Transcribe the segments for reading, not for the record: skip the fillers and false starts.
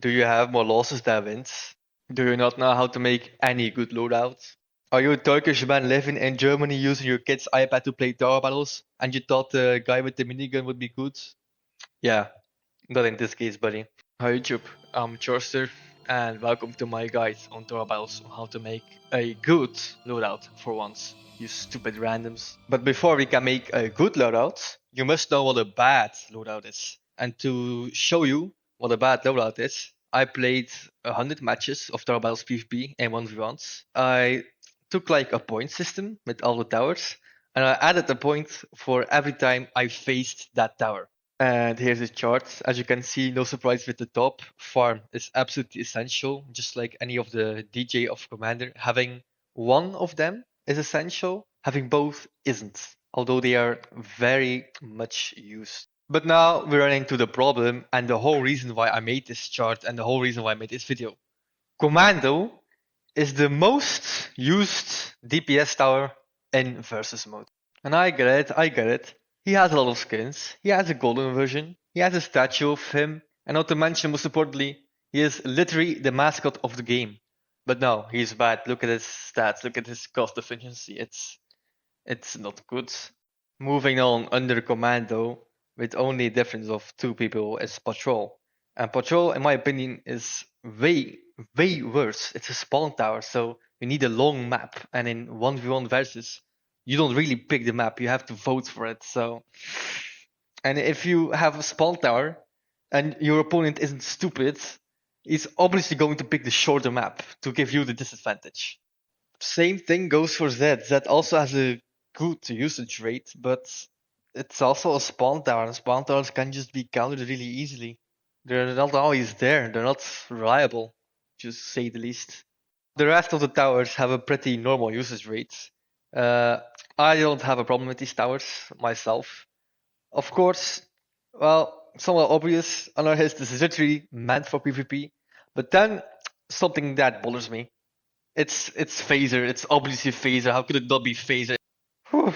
Do you have more losses than wins? Do you not know how to make any good loadout? Are you a Turkish man living in Germany using your kid's iPad to play Towerbattles and you thought the guy with the minigun would be good? Yeah, not in this case, buddy. Hi YouTube, I'm Chorster and welcome to my guide on Towerbattles on how to make a good loadout for once, you stupid randoms. But before we can make a good loadout, you must know what a bad loadout is. And to show you what a bad loadout is, I played 100 matches of Towerbattles PvP and 1v1s. I took like a point system with all the towers and I added a point for every time I faced that tower. And here's the chart. As you can see, no surprise with the top. Farm is absolutely essential, just like any of the DJ of Commander. Having one of them is essential, having both isn't, although they are very much used. But now we're running into the problem and the whole reason why I made this chart and the whole reason why I made this video. Commando is the most used DPS tower in versus mode. And I get it. He has a lot of skins. He has a golden version. He has a statue of him. And not to mention, most importantly, he is literally the mascot of the game. But no, he's bad. Look at his stats. Look at his cost efficiency. It's not good. Moving on under Commando, with only a difference of two people, is Patrol. And Patrol, in my opinion, is way worse. It's a spawn tower, so you need a long map. And in 1v1 versus, you don't really pick the map. You have to vote for it. So, and if you have a spawn tower and your opponent isn't stupid, he's obviously going to pick the shorter map to give you the disadvantage. Same thing goes for Zed. Zed also has a good usage rate, but it's also a spawn tower, and spawn towers can just be countered really easily. They're not always there. They're not reliable, to say the least. The rest of the towers have a pretty normal usage rate. I don't have a problem with these towers myself. Of course, well, somewhat obvious, Anarchist is literally meant for PvP, but then something that bothers me. It's Phaser. It's obviously Phaser. How could it not be Phaser? Whew.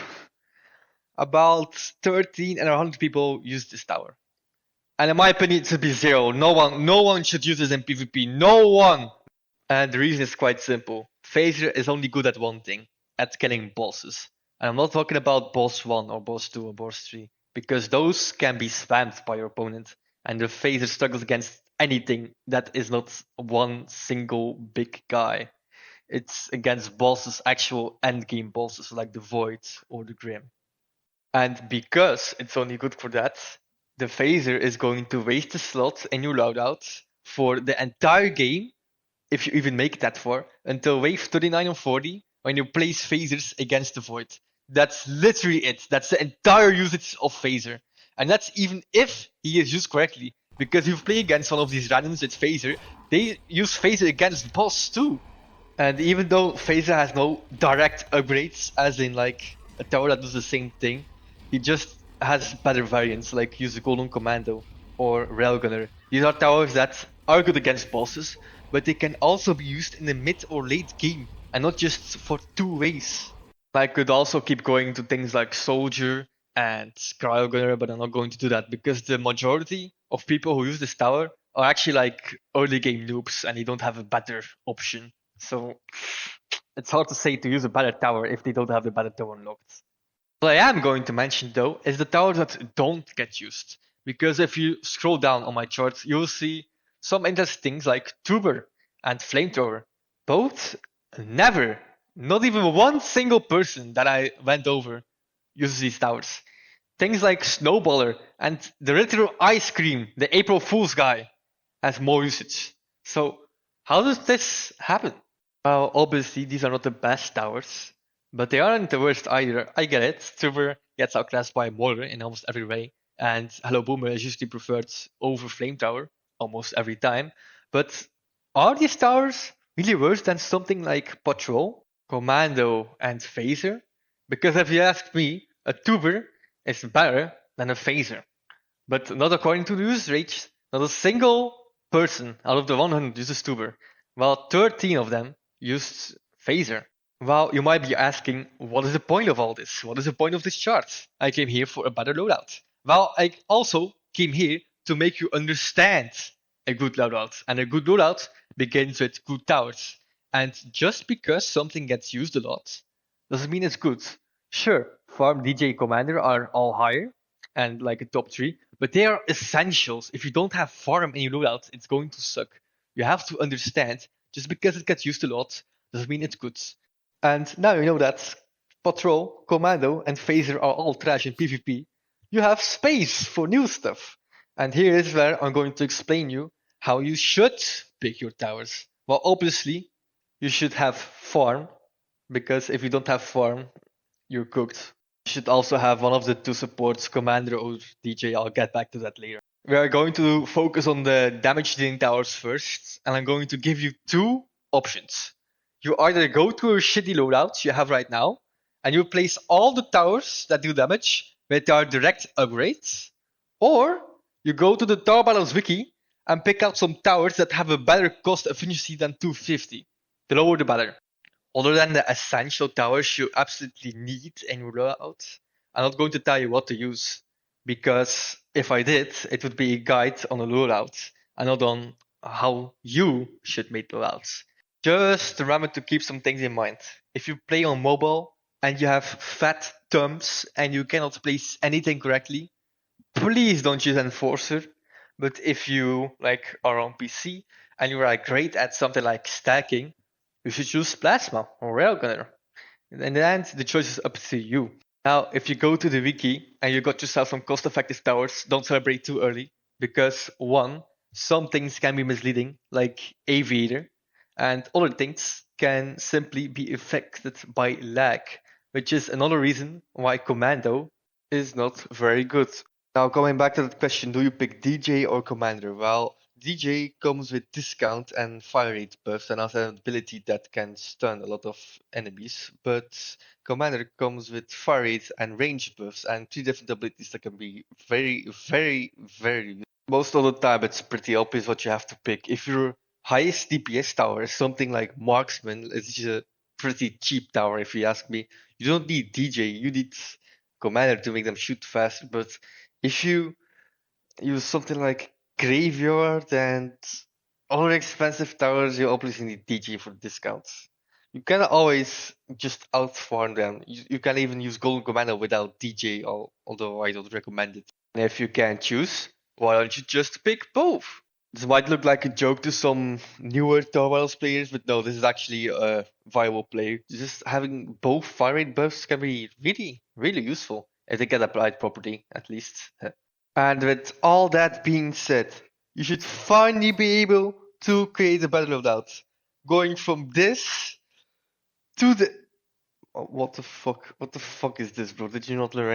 About 13 and 100 people use this tower. And in my opinion, it should be zero. No one should use this in PvP. No one! And the reason is quite simple. Phaser is only good at one thing, at killing bosses. And I'm not talking about boss 1 or boss 2 or boss 3, because those can be spammed by your opponent. And the Phaser struggles against anything that is not one single big guy. It's against bosses, actual endgame bosses like the Void or the Grim. And because it's only good for that, the Phaser is going to waste the slot in your loadout for the entire game, if you even make it that far, until wave 39 or 40, when you place Phasers against the Void. That's literally it. That's the entire usage of Phaser. And that's even if he is used correctly. Because if you play against one of these randoms with Phaser, they use Phaser against boss too. And even though Phaser has no direct upgrades, as in like a tower that does the same thing, he just has better variants like use the Golden Commando or Railgunner. These are towers that are good against bosses, but they can also be used in the mid or late game, and not just for 2 ways. I could also keep going to things like Soldier and Cryogunner, but I'm not going to do that because the majority of people who use this tower are actually like early game noobs and they don't have a better option. So it's hard to say to use a better tower if they don't have the better tower unlocked. What I am going to mention though is the towers that don't get used. Because if you scroll down on my chart, you'll see some interesting things like Tuber and Flamethrower. Both never, not even one single person that I went over uses these towers. Things like Snowballer and the literal ice cream, the April Fool's guy, has more usage. So how does this happen? Well, obviously these are not the best towers, but they aren't the worst either. I get it. Tuber gets outclassed by Moller in almost every way, and Hello Boomer is usually preferred over Flamethrower almost every time. But are these towers really worse than something like Patrol, Commando, and Phaser? Because if you ask me, a Tuber is better than a Phaser. But not according to the user rates. Not a single person out of the 100 uses Tuber, while 13 of them used Phaser. Well, you might be asking, what is the point of all this? What is the point of this chart? I came here for a better loadout. Well, I also came here to make you understand a good loadout. And a good loadout begins with good towers. And just because something gets used a lot doesn't mean it's good. Sure, Farm, DJ, Commander are all higher and like a top three, but they are essentials. If you don't have Farm in your loadout, it's going to suck. You have to understand, just because it gets used a lot doesn't mean it's good. And now you know that Patrol, Commando, and Phaser are all trash in PvP. You have space for new stuff. And here is where I'm going to explain you how you should pick your towers. Well, obviously, you should have farm, because if you don't have farm, you're cooked. You should also have one of the two supports, Commander or DJ. I'll get back to that later. We are going to focus on the damage dealing towers first, and I'm going to give you two options. You either go to a shitty loadouts you have right now, and you place all the towers that do damage with our direct upgrades, or you go to the Towerbattles wiki and pick out some towers that have a better cost efficiency than 250. The lower the better. Other than the essential towers you absolutely need in your loadout, I'm not going to tell you what to use, because if I did, it would be a guide on a loadout and not on how you should make loadouts. Just remember to keep some things in mind. If you play on mobile and you have fat thumbs and you cannot place anything correctly, please don't use Enforcer. But if you are on PC and you are great at something like stacking, you should choose Plasma or Railgunner. In the end, the choice is up to you. Now, if you go to the wiki and you got yourself some cost-effective towers, don't celebrate too early, because one, some things can be misleading, like Aviator, and other things can simply be affected by lag, which is another reason why Commando is not very good. Now, coming back to that question, do you pick DJ or Commander? Well, DJ comes with discount and fire rate buffs and also an ability that can stun a lot of enemies, but Commander comes with fire rate and range buffs and three different abilities that can be very, very, very useful. Most of the time, it's pretty obvious what you have to pick. If your highest DPS tower is something like Marksman, it's a pretty cheap tower if you ask me. You don't need DJ, you need Commander to make them shoot fast, but if you use something like Graveyard and other expensive towers, you obviously need DG for discounts. You can always just outfarm them. You can even use Golden Commando without DJ, although I don't recommend it. And if you can choose, why don't you just pick both? This might look like a joke to some newer Towerbattles players, but no, this is actually a viable play. Just having both fire rate buffs can be really, really useful if they get applied properly, at least. And with all that being said, you should finally be able to create a better loadout. Going from this to the... Oh, what the fuck? What the fuck is this, bro? Did you not learn